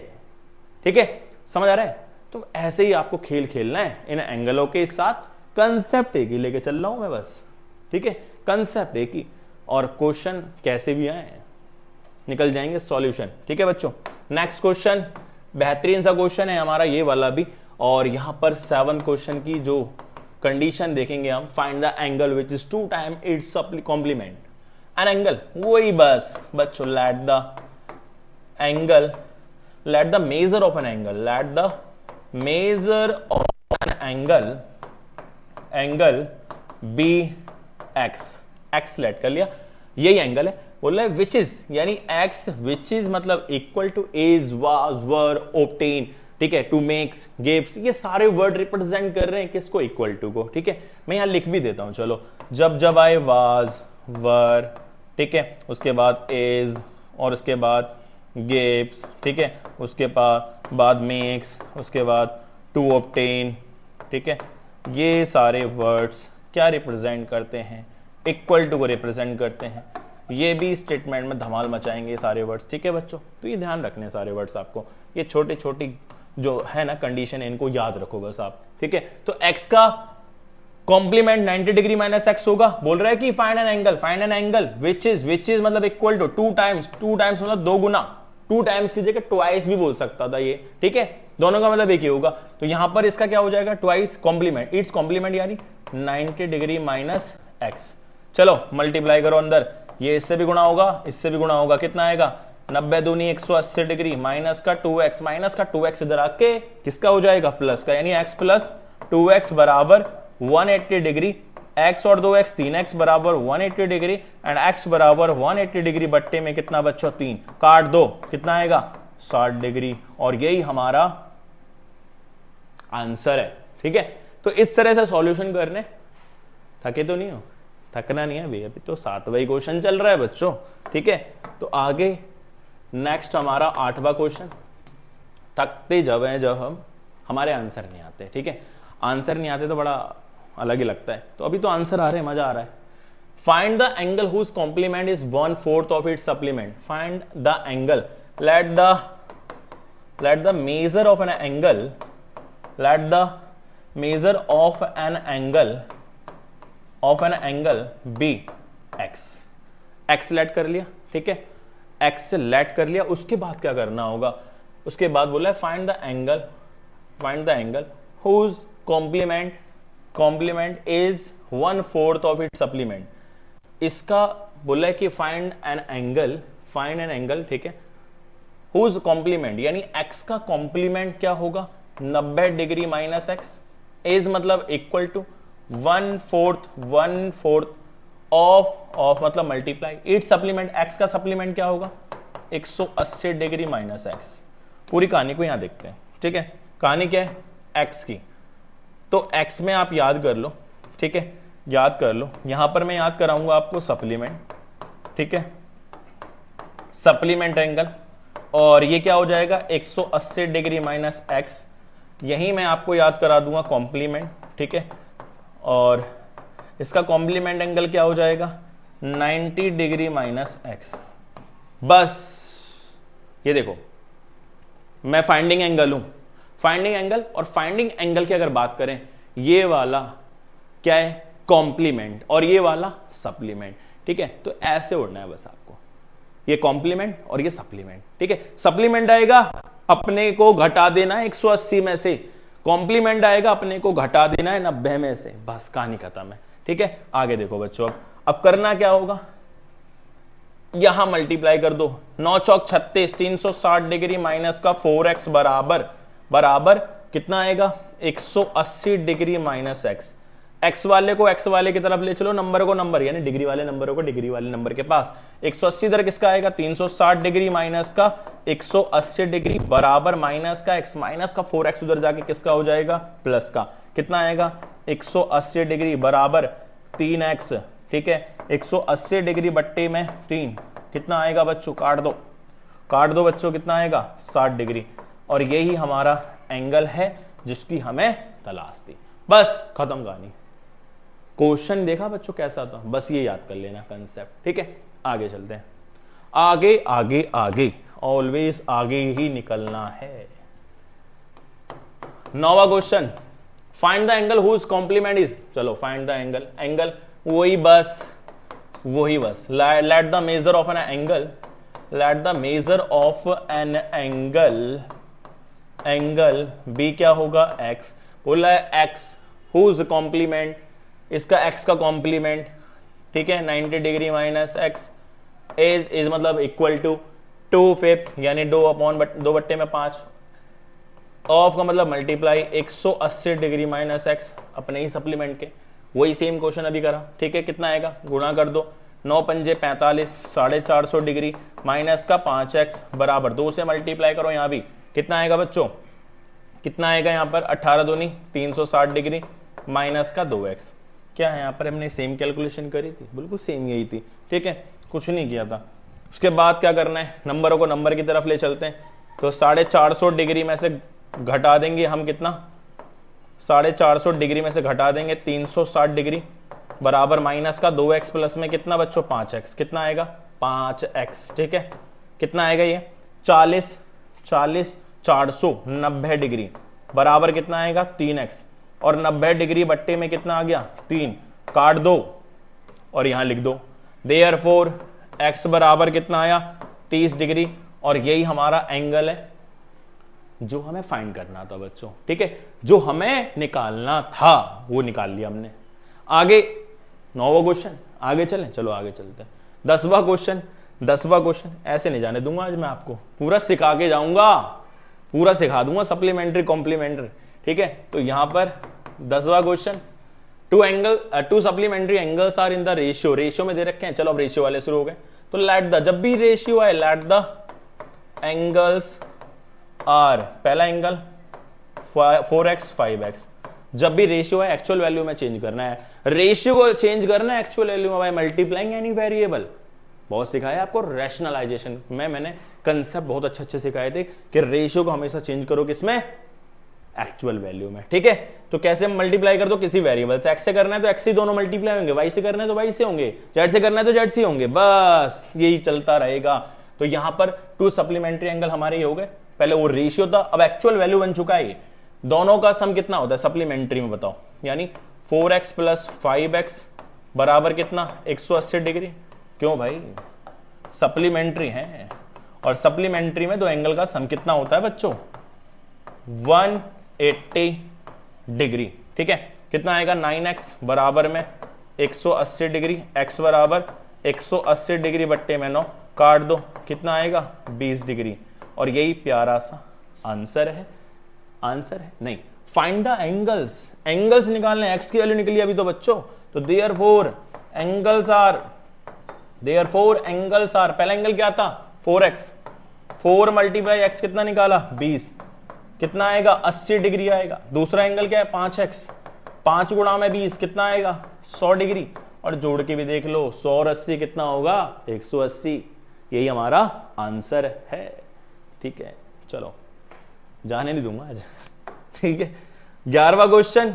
ठीक है, समझ आ रहा है। तो ऐसे ही आपको खेल खेलना है इन एंगलों के साथ। कंसेप्ट एक ही लेके चल रहा हूं मैं बस, ठीक है, कंसेप्ट एक ही, और क्वेश्चन कैसे भी आए निकल जाएंगे सॉल्यूशन, ठीक है बच्चों। नेक्स्ट क्वेश्चन, बेहतरीन सा क्वेश्चन है हमारा ये वाला भी, और यहां पर 7 क्वेश्चन की जो कंडीशन देखेंगे हम। Find the angle which is 2 time its complement. An angle, वही बस बच्चों, let the measure of an angle, let the measure of an angle be x let कर लिया, यही एंगल है। बोल रहा है विच इज, यानी एक्स विच इज मतलब equal to is, was, were, obtain, ठीक है, टू मेक्स, गिव्स, ये सारे वर्ड रिप्रेजेंट कर रहे हैं किसको, इक्वल टू को, ठीक है। मैं यहां लिख भी देता हूं, चलो, जब आए वाज, वर, ठीक है, उसके बाद इज, और उसके बाद गिव्स, ठीक है, उसके बाद मेक्स, उसके बाद टू ऑब्टेन, ठीक है। ये सारे वर्ड्स क्या रिप्रेजेंट करते हैं, इक्वल टू को रिप्रेजेंट करते हैं। ये भी स्टेटमेंट में धमाल मचाएंगे सारे वर्ड्स, ठीक है बच्चों। तो ये ध्यान रखने सारे वर्ड्स आपको, ये छोटी छोटी जो है ना कंडीशन है, इनको याद रखो बस आप, ठीक है। तो x का कॉम्प्लीमेंट 90 डिग्री माइनस एक्स होगा। बोल रहा है कि find an angle which is मतलब इक्वल टू 2 टाइम्स मतलब 2 गुना, 2 टाइम्स की जगह ट्वाइस भी बोल सकता था ये, ठीक है, दोनों का मतलब एक ही होगा। तो यहां पर इसका क्या हो जाएगा, ट्वाइस कॉम्प्लीमेंट, इट्स कॉम्प्लीमेंट यानी 90 डिग्री माइनस एक्स। चलो मल्टीप्लाई करो अंदर, ये इससे भी गुणा होगा, इससे भी गुणा होगा, कितना आएगा, 90 दूनी 180 डिग्री माइनस का 2x इधर आके किसका हो जाएगा, प्लस का, यानी x प्लस 2x बराबर 180 डिग्री। x और 2x 3x बराबर 180 डिग्री, एंड x बराबर 180 डिग्री बट्टे में कितना बच्चों 3, काट दो, कितना आएगा 60 डिग्री। और यही हमारा आंसर है, ठीक है। तो इस तरह से सॉल्यूशन करने, थके तो नहीं हो? थकना नहीं है अभी, अभी तो 7वां क्वेश्चन चल रहा है बच्चों, ठीक है। तो आगे नेक्स्ट हमारा 8वां क्वेश्चन। थकते जब हैं जब हम, हमारे आंसर नहीं आते, ठीक है। आंसर नहीं आते तो बड़ा अलग ही लगता है, तो अभी तो आंसर आ रहे हैं, मजा आ रहा है। Find the angle whose complement is 1/4 of its supplement. Find the angle, let the measure of an angle, let the measure of an angle be x। x let कर लिया, ठीक है, x लेट कर लिया। उसके बाद क्या करना होगा? उसके बाद बोला है find the angle whose complement is 1/4 of its supplement। इसका बोला है कि फाइंड एन एंगल, ठीक है, whose complement यानी x का कॉम्प्लीमेंट क्या होगा? 90 डिग्री माइनस एक्स इज मतलब इक्वल टू 1/4 ऑफ मतलब मल्टीप्लाई इट सप्लीमेंट। x का सप्लीमेंट क्या होगा? 180 डिग्री माइनस एक्स। पूरी कहानी को यहां देखते हैं, ठीक है। कहानी क्या है? x की, तो x में आप याद कर लो, ठीक है, याद कर लो। यहां पर मैं याद कराऊंगा आपको सप्लीमेंट, ठीक है, सप्लीमेंट एंगल, और ये क्या हो जाएगा? 180 डिग्री माइनस एक्स। यही मैं आपको याद करा दूंगा कॉम्प्लीमेंट, ठीक है, और इसका कॉम्प्लीमेंट एंगल क्या हो जाएगा? 90 डिग्री माइनस एक्स। बस ये देखो, मैं फाइंडिंग एंगल हूं, फाइंडिंग एंगल, और फाइंडिंग एंगल की अगर बात करें, ये वाला क्या है? कॉम्प्लीमेंट, और ये वाला सप्लीमेंट, ठीक है। तो ऐसे उड़ना है बस आपको, ये कॉम्प्लीमेंट और ये सप्लीमेंट, ठीक है। सप्लीमेंट आएगा अपने को घटा देना है 180 में से, कॉम्प्लीमेंट आएगा अपने को घटा देना है 90 में से, बस कहानी खत्म है, ठीक है। आगे देखो बच्चों, अब करना क्या होगा? यहां मल्टीप्लाई कर दो, 9 चौक 36, 360 डिग्री माइनस का 4x बराबर कितना आएगा? 180 डिग्री माइनस एक्स। एक्स वाले को एक्स वाले की तरफ ले चलो, नंबर को नंबर, यानी डिग्री वाले नंबर को डिग्री वाले नंबर के पास। 180 इधर किसका आएगा? 360 डिग्री माइनस का 180 डिग्री बराबर माइनस का एक्स, माइनस का 4x उधर जाके किसका हो जाएगा? प्लस का। कितना आएगा? 180 डिग्री बराबर 3x, ठीक है। 180 डिग्री बट्टे में 3 कितना आएगा बच्चों? काट दो बच्चों, कितना आएगा? 60 डिग्री। और यही हमारा एंगल है जिसकी हमें तलाश थी। बस खत्म कहानी। क्वेश्चन देखा बच्चों कैसा था? बस ये याद कर लेना कंसेप्ट, ठीक है। आगे चलते हैं, आगे आगे आगे, ऑलवेज आगे ही निकलना है। 9वां question, find the angle whose complement is. चलो फाइंड द एंगल वही बस let the measure of an angle be क्या होगा? x। बोला है x हुज कॉम्प्लीमेंट, इसका x का कॉम्प्लीमेंट, ठीक है, 90 डिग्री माइनस एक्स इज मतलब इक्वल टू 2/5 यानी 2/5 ऑफ का मतलब मल्टीप्लाई 180 डिग्री माइनस एक्स अपने ही सप्लीमेंट के। वही सेम क्वेश्चन अभी करा, ठीक है। कितना आएगा? गुणा कर दो, 9 पंजे 45, 450 डिग्री माइनस का 5x बराबर 2 से मल्टीप्लाई करो। यहां भी कितना आएगा बच्चों? कितना आएगा यहाँ पर? 18 दूनी 360 डिग्री माइनस का 2x। क्या है यहाँ पर? हमने सेम कैलकुलेशन करी थी, बिल्कुल सेम यही थी, ठीक है, कुछ नहीं किया था। उसके बाद क्या करना है? नंबरों को नंबर की तरफ ले चलते हैं। तो 450 डिग्री में से घटा देंगे हम कितना? 450 डिग्री में से घटा देंगे 360 डिग्री बराबर माइनस का 2x प्लस में कितना बच्चों? 5x। कितना आएगा? 5x, ठीक है। कितना आएगा ये? 40 490 डिग्री बराबर कितना आएगा? 3x। और 90 डिग्री बट्टे में कितना आ गया? 3। काट दो और यहां लिख दो, देयरफॉर x बराबर कितना आया? 30 डिग्री। और यही हमारा एंगल है जो हमें फाइंड करना था बच्चों, ठीक है, जो हमें निकालना था वो निकाल लिया हमने। आगे 9वां क्वेश्चन, आगे चलें, चलो आगे चलते हैं। 10वां क्वेश्चन ऐसे नहीं जाने दूंगा आज मैं आपको, पूरा सिखा के जाऊंगा, पूरा सिखा दूंगा, सप्लीमेंट्री कॉम्प्लीमेंट्री, ठीक है। तो यहां पर 10वां question, two supplementary angles are in the ratio में दे रखे हैं। चलो अब रेशियो वाले शुरू हो गए। तो लेट द, जब भी रेशियो आए, लेट द एंगल्स आर, पहला एंगल 4x 5x, जब भी रेशियो है एक्चुअल वैल्यू में चेंज करना है। रेशियो को चेंज करना है actual value by multiplying any variable. बहुत सिखाया आपको रैशनलाइजेशन में, मैंने कंसेप्ट बहुत अच्छे सिखाए थे कि रेशियो को हमेशा चेंज करो किसमें, एक्चुअल वैल्यू में। ठीक है, तो कैसे मल्टीप्लाई कर दो किसी वेरिएबल से, एक्स से करना है तो एक्स से दोनों मल्टीप्लाई होंगे, वाई से करना है तो वाई से होंगे, जेड से करना है तो जेड से होंगे, बस यही चलता रहेगा। तो यहां पर टू सप्लीमेंट्री एंगल हमारे ये हो गए। पहले वो रेशियो था, अब एक्चुअल वैल्यू बन चुका है। दोनों का सम कितना होता है सप्लीमेंट्री में बताओ, यानी 4x प्लस 5x बराबर कितना 180 डिग्री। क्यों भाई, सप्लीमेंट्री है, और सप्लीमेंट्री में दो एंगल का सम कितना होता है बच्चों 180 डिग्री। ठीक है, कितना आएगा 9x बराबर में 180 डिग्री, x बराबर 180 डिग्री बट्टे में 9, काट दो कितना आएगा 20 डिग्री। और यही प्यारा सा आंसर है। आंसर है नहीं, फाइंड द एंगल्स, एंगल्स निकालने, x की वैल्यू निकली अभी तो बच्चों, तो देयरफॉर एंगल्स आर, पहला एंगल क्या था 4x, 4 मल्टीप्लाई x कितना निकाला 20, कितना आएगा 80 डिग्री आएगा। दूसरा एंगल क्या है 5x, 5 गुणा में 20 कितना आएगा 100 डिग्री, और जोड़ के भी देख लो 100 और 80 कितना होगा 180। यही हमारा आंसर है। ठीक है, चलो जाने नहीं दूंगा आज। ठीक है, 11वां क्वेश्चन,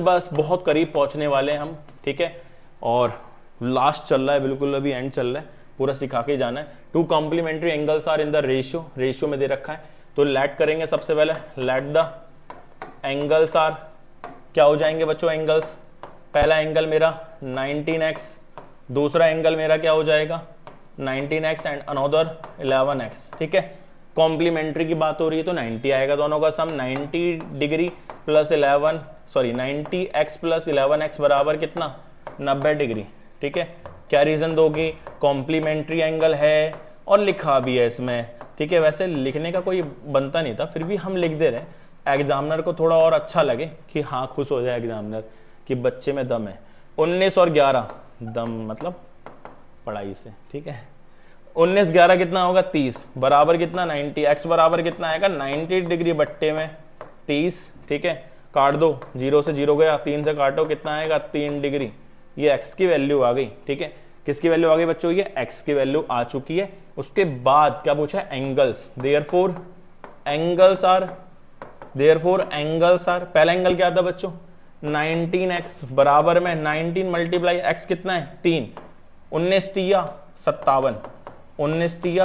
बस बहुत करीब पहुंचने वाले हम। ठीक है, और लास्ट चल रहा है, बिल्कुल अभी एंड चल रहा है, पूरा सिखा के जाना है। Two complementary angles are in the ratio, ratio में दे रखा है, तो लेट करेंगे सबसे पहले, लेट द एंगल्स आर, क्या हो जाएंगे बच्चों एंगल्स, पहला एंगल मेरा 19x, दूसरा एंगल मेरा क्या हो जाएगा 19x एंड अनदर 11x। ठीक है, कॉम्प्लीमेंट्री की बात हो रही है तो 90 आएगा दोनों का सम, 90 degree plus 90x plus 11x बराबर कितना 90 डिग्री। ठीक है, क्या रीजन दोगे, कॉम्प्लीमेंट्री एंगल है और लिखा भी है इसमें। ठीक है, वैसे लिखने का कोई बनता नहीं था, फिर भी हम लिख दे रहे हैं, एग्जामिनर को थोड़ा और अच्छा लगे कि हाँ खुश हो जाए एग्जामिनर कि बच्चे में दम है। 19 और 11 दम मतलब पढ़ाई से। ठीक है, 19 11 कितना होगा 30 बराबर कितना 90, x बराबर कितना आएगा 90 डिग्री बट्टे में 30। ठीक है, काट दो, 0 से 0 गया, 3 से काटो कितना आएगा 3 डिग्री। ये x की वैल्यू आ गई। ठीक है, किसकी वैल्यू आ गई बच्चों, ये x की वैल्यू आ चुकी है। उसके बाद क्या पूछा है एंगल्स, देयरफॉर एंगल्स आर, पहला एंगल क्या था बच्चों 19x बराबर में 19 मल्टीप्लाई x कितना है 3, 19 तिया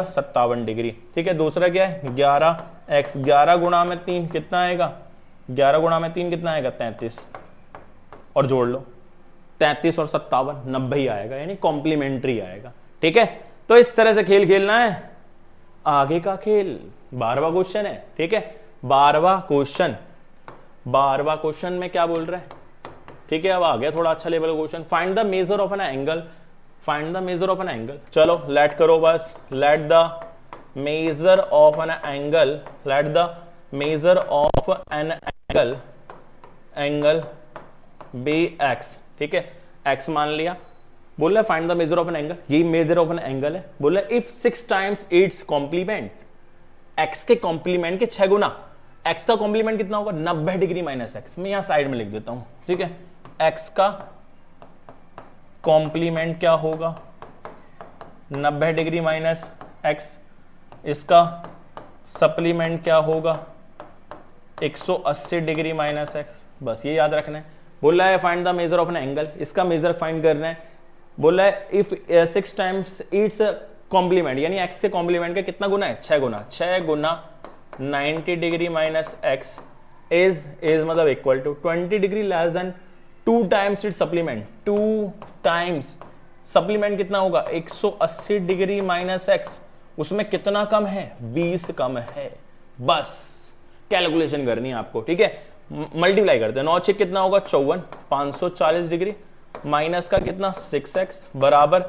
57 डिग्री। ठीक है, दूसरा क्या है 11x, 11 गुणा में 3 कितना आएगा, 11 गुणा में 3 कितना आएगा 33, और जोड़ लो 33 और 57 90 आएगा, यानी कॉम्प्लीमेंट्री आएगा। ठीक है, तो इस तरह से खेल खेलना है। आगे का खेल 12वां क्वेश्चन है। ठीक है, 12वां क्वेश्चन में क्या बोल रहा है। ठीक है, अब आ गया थोड़ा अच्छा level question, find the measure of an angle, चलो लेट करो बस, let the measure of an angle be x. ठीक है, x मान लिया, बोल रहा है find the measure of an angle, यही मेजर ऑफ एन एंगल है। बोल रहा है if 6 times its complement, x के कॉम्प्लीमेंट के 6 गुना, x का कॉम्प्लीमेंट कितना होगा 90 डिग्री माइनस एक्स, मैं यहां साइड में लिख देता हूं। ठीक है, x का कॉम्प्लीमेंट क्या होगा 90 डिग्री माइनस एक्स, इसका सप्लीमेंट क्या होगा 180 डिग्री माइनस एक्स, बस ये याद रखना है। बोल रहा है find the measure of an angle, इसका मेजर फाइंड करना है। बोल रहा है इफ 6 टाइम्स इट्स कॉम्प्लीमेंट, यानी x के कॉम्प्लीमेंट का कितना गुना है 6 गुना 90 डिग्री माइनस एक्स इज मतलब equal to 20 degree less than 2 times its supplement, 2 times supplement कितना होगा 180 डिग्री माइनस एक्स, उसमें कितना कम है 20 कम है। बस कैलकुलेशन करनी है आपको। ठीक है, मल्टीप्लाई करते हैं, 9 6 कितना होगा 54, 540 डिग्री माइनस का कितना 6x बराबर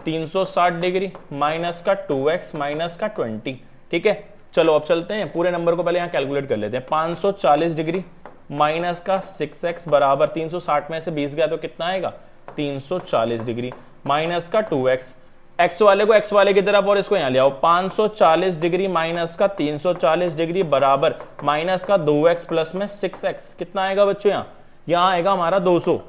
360 डिग्री माइनस का 2x माइनस का 20। ठीक है, चलो अब चलते हैं, पूरे नंबर को पहले यहां कैलकुलेट कर लेते हैं। 540 डिग्री माइनस का 6x बराबर 360 में से 20 गया तो कितना आएगा 340 डिग्री माइनस का 2x, x वाले को x वाले की तरफ और इसको यहां ले आओ, 540 डिग्री माइनस का 340 डिग्री बराबर माइनस का 2x प्लस में 6x, कितना आएगा बच्चों यहाँ, यहां आएगा हमारा 200,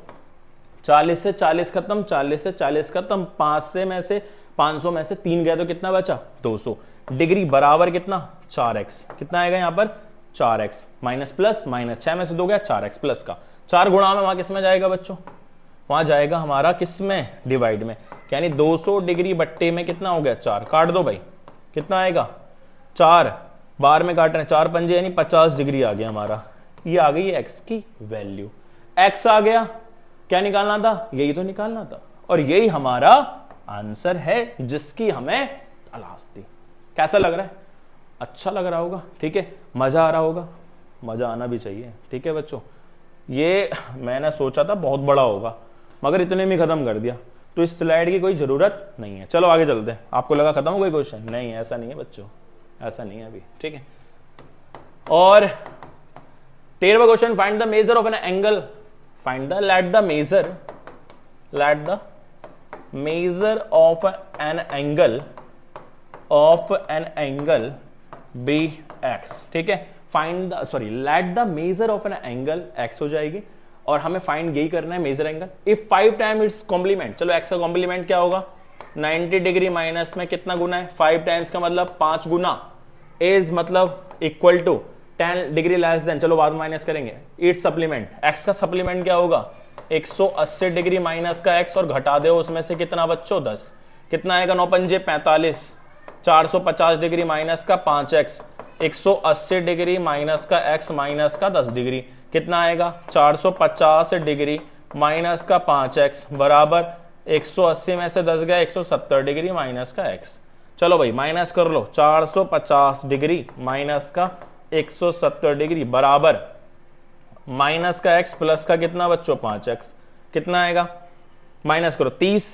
40 से 40 खत्म, 40 से 40 खत्म, 500 में से 3 गया तो कितना बचा 200 डिग्री बराबर कितना 4x, कितना आएगा यहां पर 4x माइनस प्लस माइनस 6 में से 2 गया 4x प्लस का 4 गुणा में वहां किस में जाएगा बच्चों, वहां जाएगा हमारा किस में डिवाइड में, यानी 200 डिग्री बट्टे में कितना हो गया 4, काट दो भाई कितना आएगा 4, बार में काट रहे हैं 4 पंजे यानी 50 डिग्री आ गया हमारा, ये आ गई x की वैल्यू, x आ गया, क्या निकालना था यही तो निकालना था, और यही हमारा आंसर है जिसकी हमें तलाश थी। कैसा लग रहा है, अच्छा लग रहा होगा, ठीक है, मजा आ रहा होगा, मजा आना भी चाहिए, ठीक है बच्चों। ये मैंने सोचा था बहुत बड़ा होगा मगर इतने में खत्म कर दिया, तो इस स्लाइड की कोई जरूरत नहीं है। चलो आगे चलते हैं, आपको लगा खत्म हो कोई क्वेश्चन, नहीं ऐसा नहीं है बच्चों, ऐसा नहीं है अभी, ठीक है। और 13वां question, find the measure of an angle, find the let the measure of an angle be x, ठीक है, find the let the measure of an angle x हो जाएगी, और हमें फाइंड यही करना है measure angle if 5 time its complement. चलो एक्स का कॉम्प्लीमेंट क्या होगा 90 डिग्री माइनस में कितना गुना है 5 टाइम्स का मतलब 5 गुना, इज मतलब equal to 10 degree less than, चलो बाद में माइनस करेंगे, इट्स सप्लीमेंट, एक्स का सप्लीमेंट क्या होगा 180 डिग्री माइनस का एक्स, और घटा दो उसमें से कितना बच्चों 10, कितना आएगा 9 पंजे 45, 450 डिग्री माइनस का 5x, 180 डिग्री माइनस का x माइनस का 10 डिग्री, कितना आएगा 450 डिग्री माइनस का 5x बराबर 180 में से 10 गया 170 डिग्री माइनस का x। चलो भाई माइनस कर लो, 450 डिग्री माइनस का 170 डिग्री बराबर माइनस का x प्लस का कितना बच्चों 5x, कितना आएगा माइनस करो 30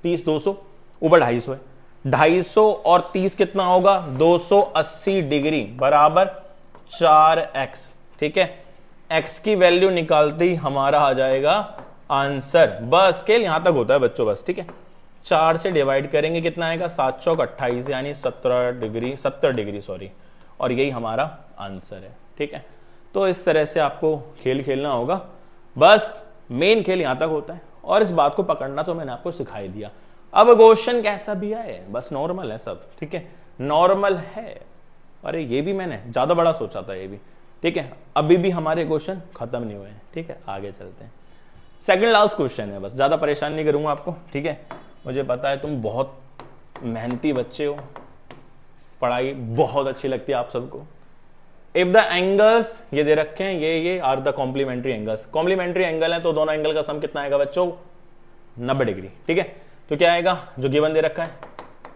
200 ऊपर 250 है, 250 और 30 कितना होगा 280 डिग्री बराबर 4x, ठीक है। x की वैल्यू निकालते ही हमारा आ जाएगा आंसर, बस स्केल यहां तक होता है बच्चों बस, ठीक है। 4 से डिवाइड करेंगे कितना आएगा 7 चौक 28 यानी 70 डिग्री सॉरी, और यही हमारा आंसर है, ठीक है। तो इस तरह से आपको खेल खेलना होगा, बस मेन खेल यहां तक होता है, और इस बात को पकड़ना तो मैंने आपको सिखाई दिया। अब क्वेश्चन कैसा भी आए बस नॉर्मल है सब, ठीक है, नॉर्मल है। अरे ये भी मैंने ज्यादा बड़ा सोचा था, ये भी ठीक है। अभी भी हमारे क्वेश्चन खत्म नहीं हुए हैं, ठीक है, आगे चलते हैं। सेकंड लास्ट क्वेश्चन है, बस ज्यादा परेशान नहीं करूंगा आपको, ठीक है। मुझे पता है तुम बहुत मेहनती बच्चे हो, पढ़ाई बहुत अच्छी लगती है आप सबको। इफ द एंगल्स ये दे रखे हैं, ये are the complementary angles, complementary angle है तो दोनों एंगल का सम कितना आएगा बच्चों 90 डिग्री, ठीक है। तो क्या आएगा जो गिवन दे रखा है,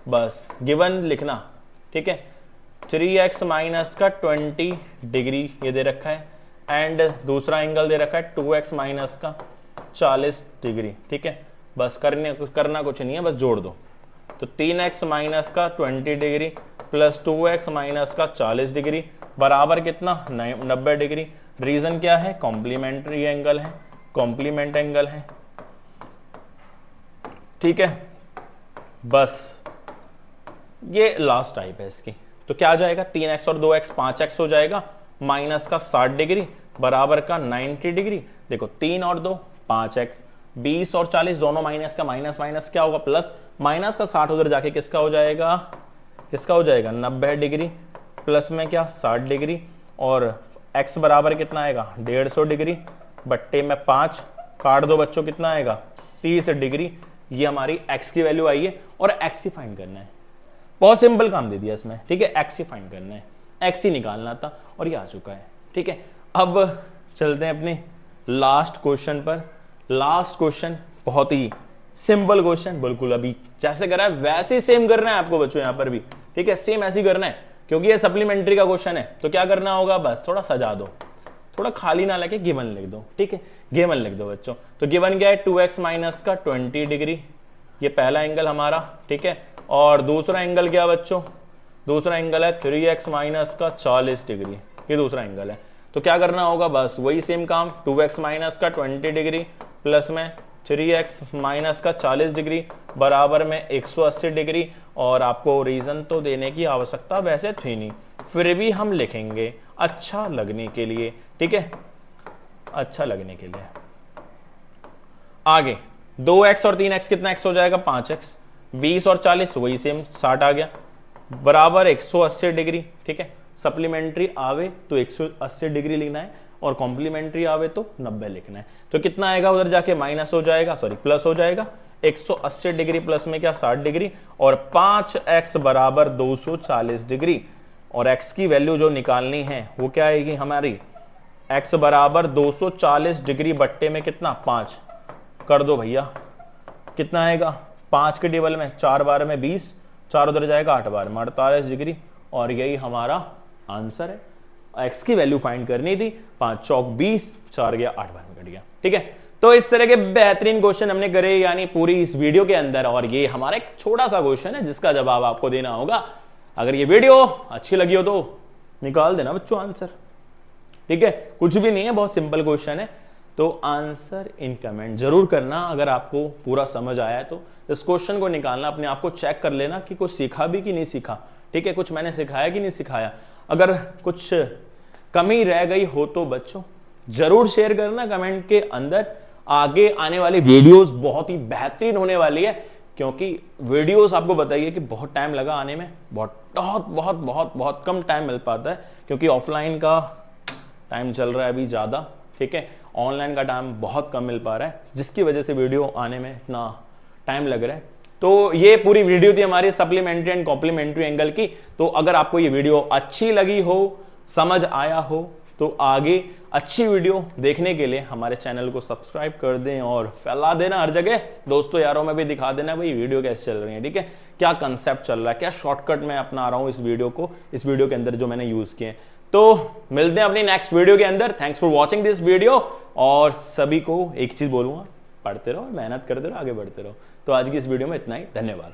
बस गिवन लिखना, ठीक है। 3x माइनस का 20 डिग्री ये दे रखा है, एंड दूसरा एंगल दे रखा है 2x माइनस का 40 डिग्री, ठीक है। बस करना कुछ नहीं है, बस जोड़ दो, तो 3x माइनस का 20 डिग्री प्लस 2x माइनस का 40 डिग्री बराबर कितना 90 डिग्री। रीजन क्या है, कॉम्प्लीमेंट्री एंगल है, कॉम्प्लीमेंट एंगल है, ठीक है। बस ये लास्ट टाइप है इसकी, तो क्या आ जाएगा 3x और 2x 5x हो जाएगा, माइनस का 60 डिग्री बराबर का 90 डिग्री। देखो 3 और 2 5x, 20 और 40 दोनों माइनस का माइनस माइनस क्या होगा प्लस, माइनस का 60 उधर जाके किसका हो जाएगा 90 डिग्री, प्लस में क्या 60 डिग्री, और x बराबर कितना आएगा 150 डिग्री, बट्टे में 5 काट दो बच्चों कितना आएगा 30 डिग्री। ये हमारी x की वैल्यू आई है, और x ही फाइंड करना है, बहुत सिंपल काम दे दिया इसमें, ठीक है। x ही फाइंड करना है, x ही निकालना था, और ये आ चुका है, ठीक है। अब चलते हैं अपने लास्ट क्वेश्चन पर। लास्ट क्वेश्चन बहुत ही सिंपल क्वेश्चन, बिल्कुल अभी जैसे करा है वैसे ही सेम करना है आपको बच्चों, यहां पर भी, ठीक है, सेम ऐसे ही करना है, क्योंकि ये सप्लीमेंट्री का क्वेश्चन है। तो क्या करना होगा, बस थोड़ा सजा दो, थोड़ा खाली ना लेके गिवन लिख दो, ठीक है, गिवन लिख दो बच्चों। तो गिवन क्या है 2x माइनस का 20 डिग्री, ये पहला एंगल हमारा, ठीक है। और दूसरा एंगल क्या बच्चों, दूसरा एंगल है 3x माइनस का 40 डिग्री, ये दूसरा एंगल है। तो क्या करना होगा, बस वही सेम काम, 2x माइनस का 20 डिग्री प्लस में 3x माइनस का 40 डिग्री बराबर में 180 डिग्री। और आपको रीजन तो देने की आवश्यकता वैसे थी नहीं, फिर भी हम लिखेंगे अच्छा लगने के लिए, ठीक है। अच्छा लगने के लिए। आगे 2x और 3x कितना x हो जाएगा 5x, 20 और 40 वही सेम 60 आ गया, बराबर 180 डिग्री। ठीक है, सप्लीमेंट्री आवे तो 180 डिग्री लिखना है और कॉम्प्लीमेंट्री आवे तो 90 लिखना है। तो कितना आएगा उधर जाके माइनस हो जाएगा, सॉरी प्लस हो जाएगा, 180 डिग्री प्लस में क्या 60 डिग्री और 5x बराबर 240 डिग्री। और x की वैल्यू जो निकालनी है वो क्या आएगी हमारी, x बराबर 240 डिग्री बट्टे में कितना 5 कर दो भैया, कितना आएगा 5 के टेबल में 4 बार में 20, 4 उधर जाएगा 8 बार में 48 डिग्री। और यही हमारा आंसर है। x की वैल्यू फाइंड करनी थी, 5 चौक 20, 4 गया 8 बार में कट गया। ठीक है, तो इस तरह के बेहतरीन क्वेश्चन हमने करे यानी पूरी इस वीडियो के अंदर, और ये हमारा एक छोटा सा क्वेश्चन है जिसका जवाब आपको देना होगा। अगर ये वीडियो अच्छी लगी हो तो निकाल देना बच्चों आंसर। ठीक है, कुछ भी नहीं है, बहुत सिंपल क्वेश्चन है। तो आंसर इन कमेंट जरूर करना अगर आपको पूरा समझ आया है। तो इस क्वेश्चन को निकालना, अपने आप को चेक कर लेना कि कुछ सीखा भी कि नहीं सीखा। ठीक है, कुछ मैंने सिखाया कि नहीं सिखाया। अगर कुछ कमी रह गई हो तो बच्चों जरूर शेयर करना कमेंट के अंदर। आगे आने वाली वीडियोस बहुत ही बेहतरीन होने वाली है, क्योंकि वीडियोस आपको बताइए कि बहुत टाइम लगा आने में, बहुत बहुत बहुत बहुत बहुत कम टाइम मिल पाता है, क्योंकि ऑफलाइन का टाइम चल रहा है अभी ज्यादा। ठीक है, ऑनलाइन का टाइम बहुत कम मिल पा रहा है, जिसकी वजह से वीडियो आने में इतना टाइम लग रहा है। तो ये पूरी वीडियो थी हमारी सप्लीमेंट्री एंड कॉम्प्लीमेंट्री एंगल की। तो अगर आपको ये वीडियो अच्छी लगी हो, समझ आया हो, तो आगे अच्छी वीडियो देखने के लिए हमारे चैनल को सब्सक्राइब कर दें और फैला देना हर जगह, दोस्तों यारों में भी दिखा देना भाई वीडियो कैसे चल रही है। ठीक है, क्या कंसेप्ट चल रहा है, क्या शॉर्टकट मैं अपना रहा हूं इस वीडियो को, इस वीडियो के अंदर जो मैंने यूज किए। तो मिलते हैं अपनी नेक्स्ट वीडियो के अंदर। Thanks for watching this video. और सभी को एक चीज बोलूंगा, पढ़ते रहो, मेहनत करते रहो, आगे बढ़ते रहो। तो आज की इस वीडियो में इतना ही, धन्यवाद।